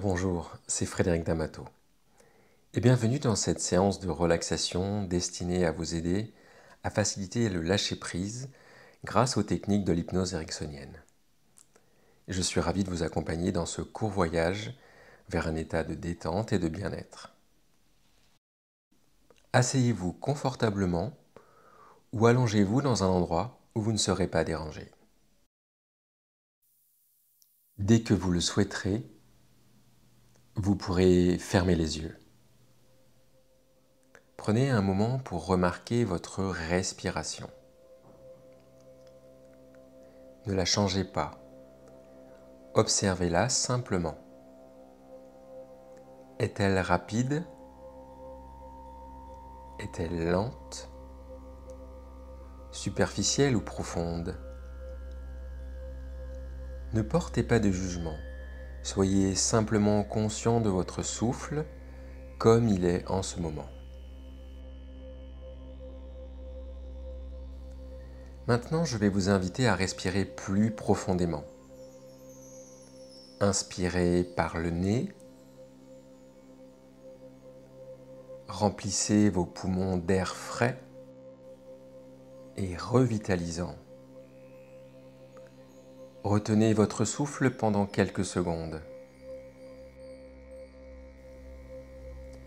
Bonjour, c'est Frédéric D'Amato et bienvenue dans cette séance de relaxation destinée à vous aider à faciliter le lâcher-prise grâce aux techniques de l'hypnose ericksonienne. Je suis ravi de vous accompagner dans ce court voyage vers un état de détente et de bien-être. Asseyez-vous confortablement ou allongez-vous dans un endroit où vous ne serez pas dérangé. Dès que vous le souhaiterez, vous pourrez fermer les yeux. Prenez un moment pour remarquer votre respiration. Ne la changez pas. Observez-la simplement. Est-elle rapide? Est-elle lente? Superficielle ou profonde? Ne portez pas de jugement. Soyez simplement conscient de votre souffle comme il est en ce moment. Maintenant, je vais vous inviter à respirer plus profondément. Inspirez par le nez. Remplissez vos poumons d'air frais et revitalisant. Retenez votre souffle pendant quelques secondes.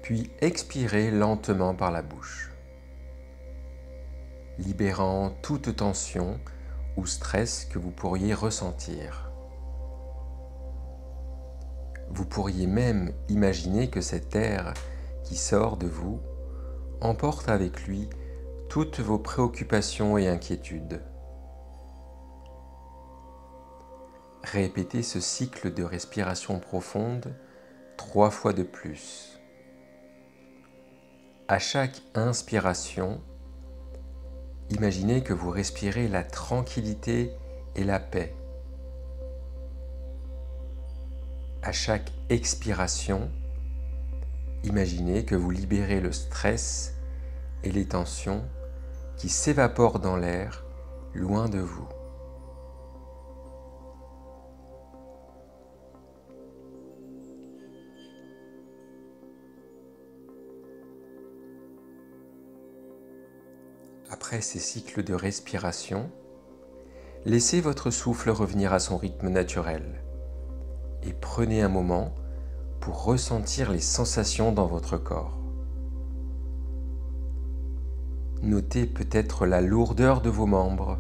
Puis expirez lentement par la bouche, libérant toute tension ou stress que vous pourriez ressentir. Vous pourriez même imaginer que cet air qui sort de vous emporte avec lui toutes vos préoccupations et inquiétudes. Répétez ce cycle de respiration profonde 3 fois de plus. À chaque inspiration, imaginez que vous respirez la tranquillité et la paix. À chaque expiration, imaginez que vous libérez le stress et les tensions qui s'évaporent dans l'air loin de vous. Après ces cycles de respiration, laissez votre souffle revenir à son rythme naturel et prenez un moment pour ressentir les sensations dans votre corps. Notez peut-être la lourdeur de vos membres,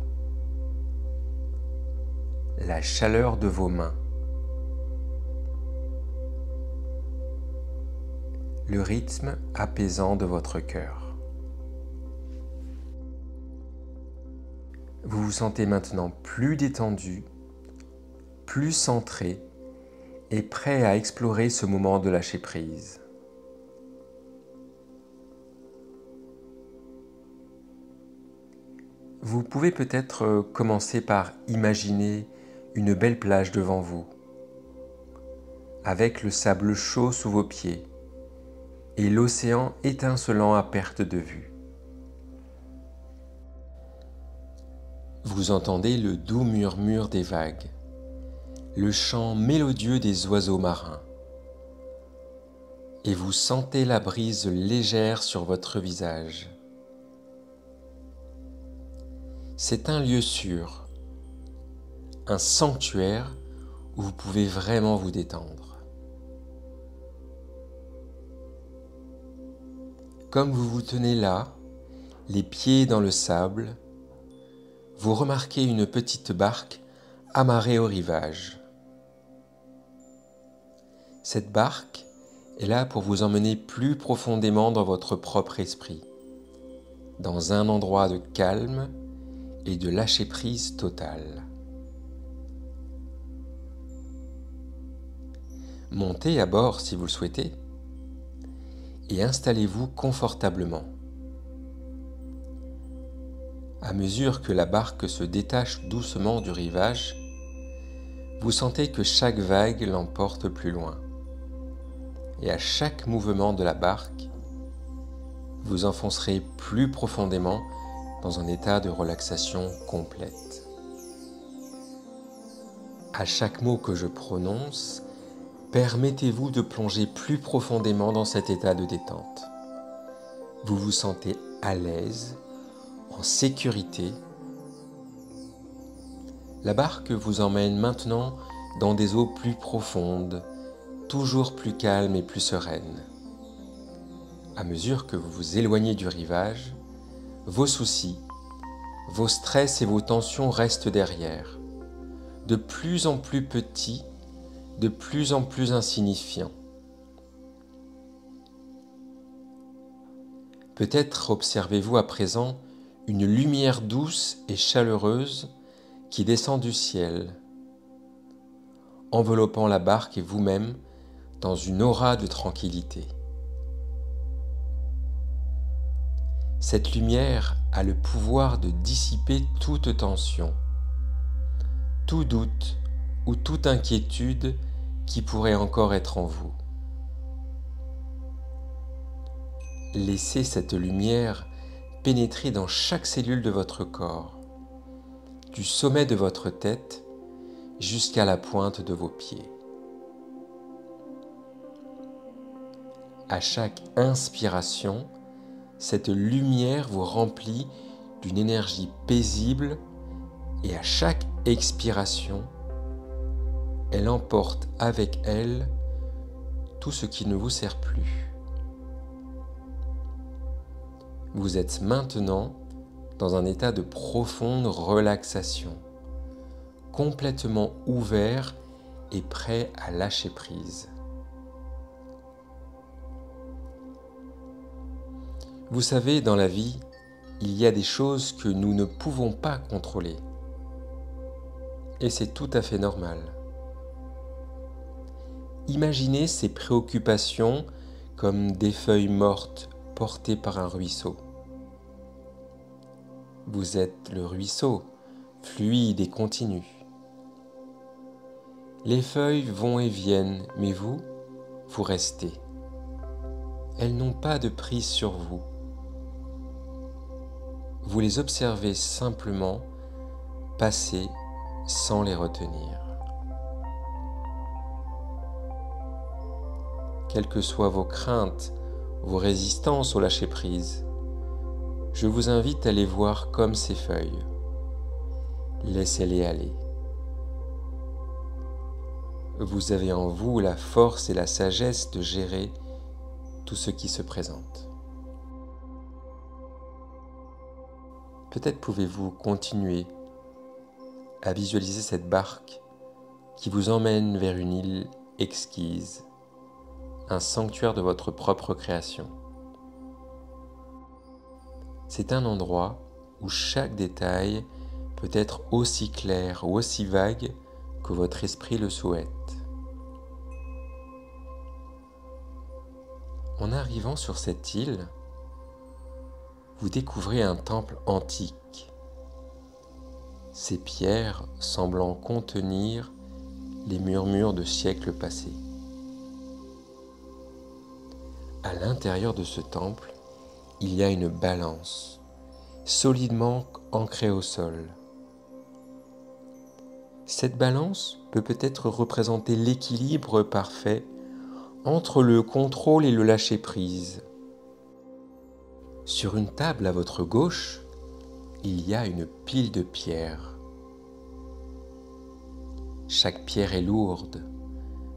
la chaleur de vos mains, le rythme apaisant de votre cœur. Vous vous sentez maintenant plus détendu, plus centré et prêt à explorer ce moment de lâcher-prise. Vous pouvez peut-être commencer par imaginer une belle plage devant vous, avec le sable chaud sous vos pieds et l'océan étincelant à perte de vue. Vous entendez le doux murmure des vagues, le chant mélodieux des oiseaux marins, et vous sentez la brise légère sur votre visage. C'est un lieu sûr, un sanctuaire où vous pouvez vraiment vous détendre. Comme vous vous tenez là, les pieds dans le sable, vous remarquez une petite barque amarrée au rivage. Cette barque est là pour vous emmener plus profondément dans votre propre esprit, dans un endroit de calme et de lâcher-prise total. Montez à bord si vous le souhaitez et installez-vous confortablement. À mesure que la barque se détache doucement du rivage, vous sentez que chaque vague l'emporte plus loin. Et à chaque mouvement de la barque, vous enfoncerez plus profondément dans un état de relaxation complète. À chaque mot que je prononce, Permettez-vous de plonger plus profondément dans cet état de détente. Vous vous sentez à l'aise, en sécurité. La barque vous emmène maintenant dans des eaux plus profondes, toujours plus calmes et plus sereines. À mesure que vous vous éloignez du rivage, vos soucis, vos stress et vos tensions restent derrière, de plus en plus petits, de plus en plus insignifiants. Peut-être observez-vous à présent une lumière douce et chaleureuse qui descend du ciel, enveloppant la barque et vous-même dans une aura de tranquillité. Cette lumière a le pouvoir de dissiper toute tension, tout doute ou toute inquiétude qui pourrait encore être en vous. Laissez cette lumière pénétrer dans chaque cellule de votre corps, du sommet de votre tête jusqu'à la pointe de vos pieds. À chaque inspiration, cette lumière vous remplit d'une énergie paisible et à chaque expiration, elle emporte avec elle tout ce qui ne vous sert plus. Vous êtes maintenant dans un état de profonde relaxation, complètement ouvert et prêt à lâcher prise. Vous savez, dans la vie, il y a des choses que nous ne pouvons pas contrôler. Et c'est tout à fait normal. Imaginez ces préoccupations comme des feuilles mortes portées par un ruisseau. Vous êtes le ruisseau, fluide et continu. Les feuilles vont et viennent, mais vous restez. Elles n'ont pas de prise sur vous. Vous les observez simplement passer sans les retenir. Quelles que soient vos craintes, vos résistances au lâcher-prise, je vous invite à les voir comme ces feuilles. Laissez-les aller. Vous avez en vous la force et la sagesse de gérer tout ce qui se présente. Peut-être pouvez-vous continuer à visualiser cette barque qui vous emmène vers une île exquise, un sanctuaire de votre propre création. C'est un endroit où chaque détail peut être aussi clair ou aussi vague que votre esprit le souhaite. En arrivant sur cette île, vous découvrez un temple antique, ces pierres semblant contenir les murmures de siècles passés. À l'intérieur de ce temple, il y a une balance, solidement ancrée au sol. Cette balance peut peut-être représenter l'équilibre parfait entre le contrôle et le lâcher-prise. Sur une table à votre gauche, il y a une pile de pierres. Chaque pierre est lourde,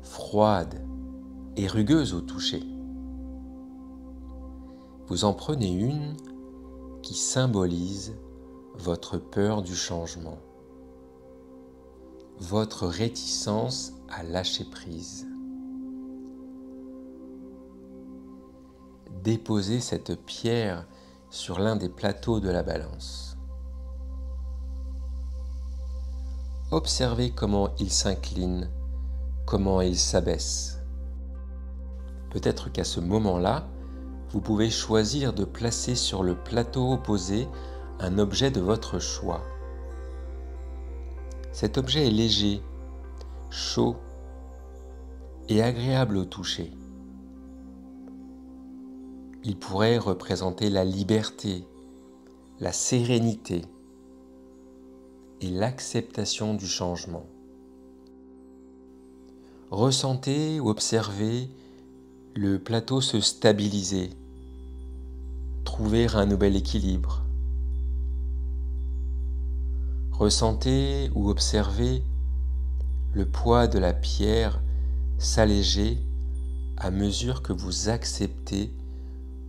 froide et rugueuse au toucher. Vous en prenez une qui symbolise votre peur du changement, votre réticence à lâcher prise. Déposez cette pierre sur l'un des plateaux de la balance. Observez comment il s'incline, comment il s'abaisse. Peut-être qu'à ce moment-là, vous pouvez choisir de placer sur le plateau opposé un objet de votre choix. Cet objet est léger, chaud et agréable au toucher. Il pourrait représenter la liberté, la sérénité et l'acceptation du changement. ressentez ou observez le plateau se stabiliser, trouver un nouvel équilibre. Ressentez ou observez le poids de la pierre s'alléger à mesure que vous acceptez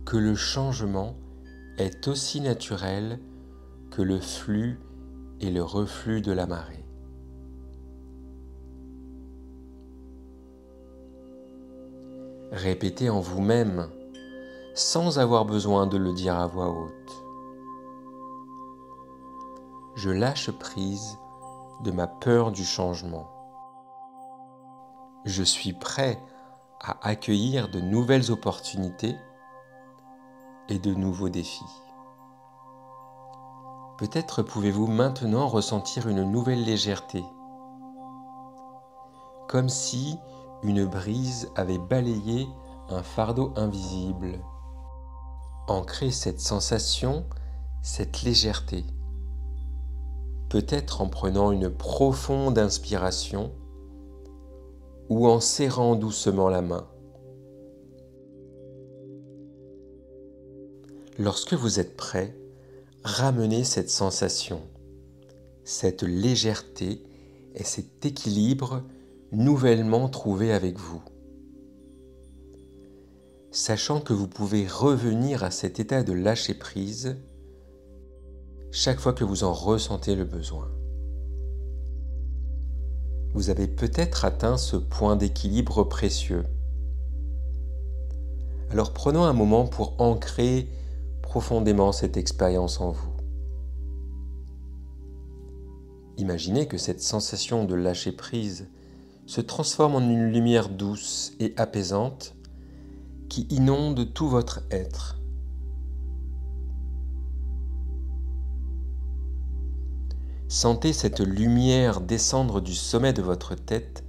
que le changement est aussi naturel que le flux et le reflux de la marée. Répétez en vous-même sans avoir besoin de le dire à voix haute. Je lâche prise de ma peur du changement. Je suis prêt à accueillir de nouvelles opportunités et de nouveaux défis. Peut-être pouvez-vous maintenant ressentir une nouvelle légèreté, comme si une brise avait balayé un fardeau invisible. Ancrez cette sensation, cette légèreté, peut-être en prenant une profonde inspiration ou en serrant doucement la main. Lorsque vous êtes prêt, ramenez cette sensation, cette légèreté et cet équilibre nouvellement trouvé avec vous. Sachant que vous pouvez revenir à cet état de lâcher-prise chaque fois que vous en ressentez le besoin. Vous avez peut-être atteint ce point d'équilibre précieux. Alors prenons un moment pour ancrer profondément cette expérience en vous. Imaginez que cette sensation de lâcher-prise se transforme en une lumière douce et apaisante qui inonde tout votre être. Sentez cette lumière descendre du sommet de votre tête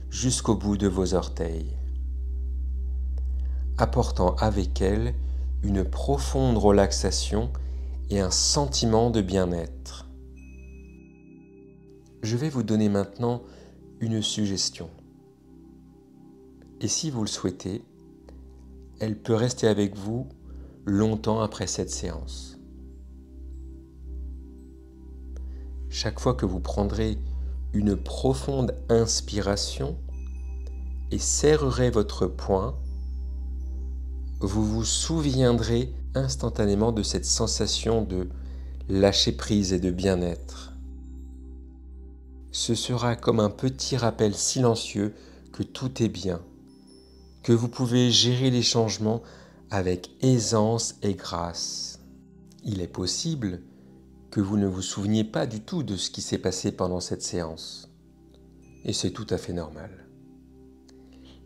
jusqu'au bout de vos orteils, apportant avec elle une profonde relaxation et un sentiment de bien-être. Je vais vous donner maintenant une suggestion. Et si vous le souhaitez, elle peut rester avec vous longtemps après cette séance. Chaque fois que vous prendrez une profonde inspiration et serrerez votre poing, vous vous souviendrez instantanément de cette sensation de lâcher-prise et de bien-être. Ce sera comme un petit rappel silencieux que tout est bien, que vous pouvez gérer les changements avec aisance et grâce. Il est possible que vous ne vous souveniez pas du tout de ce qui s'est passé pendant cette séance. Et c'est tout à fait normal.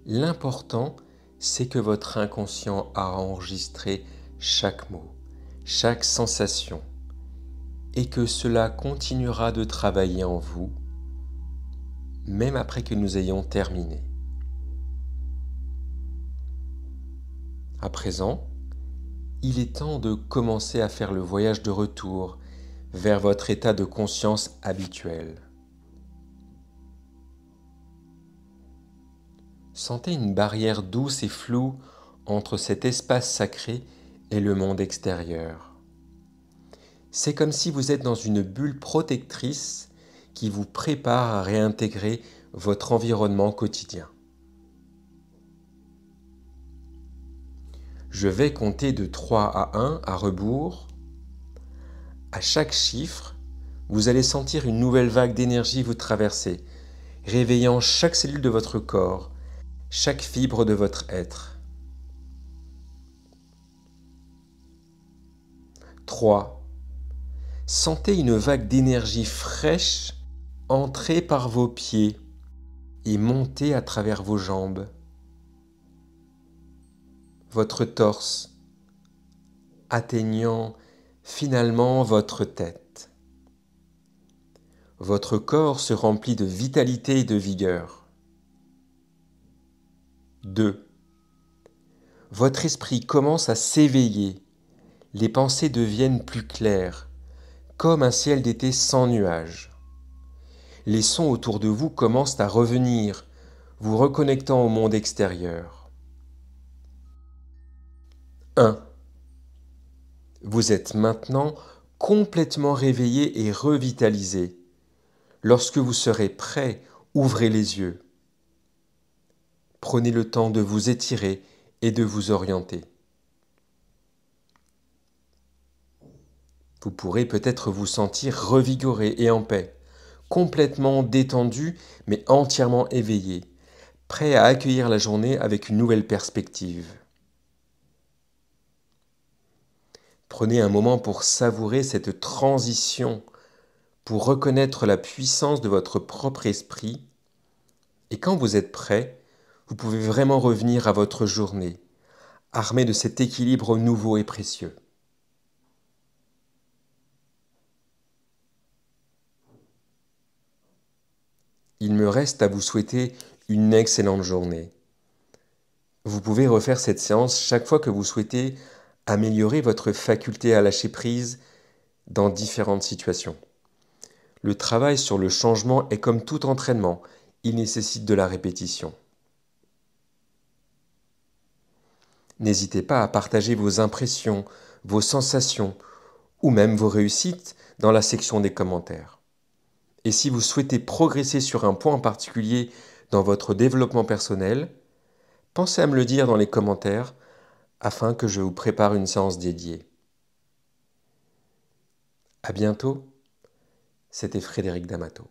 L'important, c'est que votre inconscient a enregistré chaque mot, chaque sensation, et que cela continuera de travailler en vous, même après que nous ayons terminé. À présent, il est temps de commencer à faire le voyage de retour vers votre état de conscience habituel. Sentez une barrière douce et floue entre cet espace sacré et le monde extérieur. C'est comme si vous êtes dans une bulle protectrice qui vous prépare à réintégrer votre environnement quotidien. Je vais compter de 3 à 1 à rebours. À chaque chiffre, vous allez sentir une nouvelle vague d'énergie vous traverser, réveillant chaque cellule de votre corps, chaque fibre de votre être. 3. Sentez une vague d'énergie fraîche entrer par vos pieds et monter à travers vos jambes, votre torse, atteignant finalement votre tête. Votre corps se remplit de vitalité et de vigueur. 2. Votre esprit commence à s'éveiller. Les pensées deviennent plus claires, comme un ciel d'été sans nuages. Les sons autour de vous commencent à revenir. vous reconnectant au monde extérieur. 1. Vous êtes maintenant complètement réveillé et revitalisé. Lorsque vous serez prêt, ouvrez les yeux. Prenez le temps de vous étirer et de vous orienter. Vous pourrez peut-être vous sentir revigoré et en paix, complètement détendu mais entièrement éveillé, prêt à accueillir la journée avec une nouvelle perspective. Prenez un moment pour savourer cette transition, pour reconnaître la puissance de votre propre esprit, et quand vous êtes prêt, vous pouvez vraiment revenir à votre journée, armé de cet équilibre nouveau et précieux. Il me reste à vous souhaiter une excellente journée. Vous pouvez refaire cette séance chaque fois que vous souhaitez améliorer votre faculté à lâcher prise dans différentes situations. Le travail sur le changement est comme tout entraînement, il nécessite de la répétition. N'hésitez pas à partager vos impressions, vos sensations ou même vos réussites dans la section des commentaires. Et si vous souhaitez progresser sur un point en particulier dans votre développement personnel, pensez à me le dire dans les commentaires afin que je vous prépare une séance dédiée. À bientôt, c'était Frédéric D'Amato.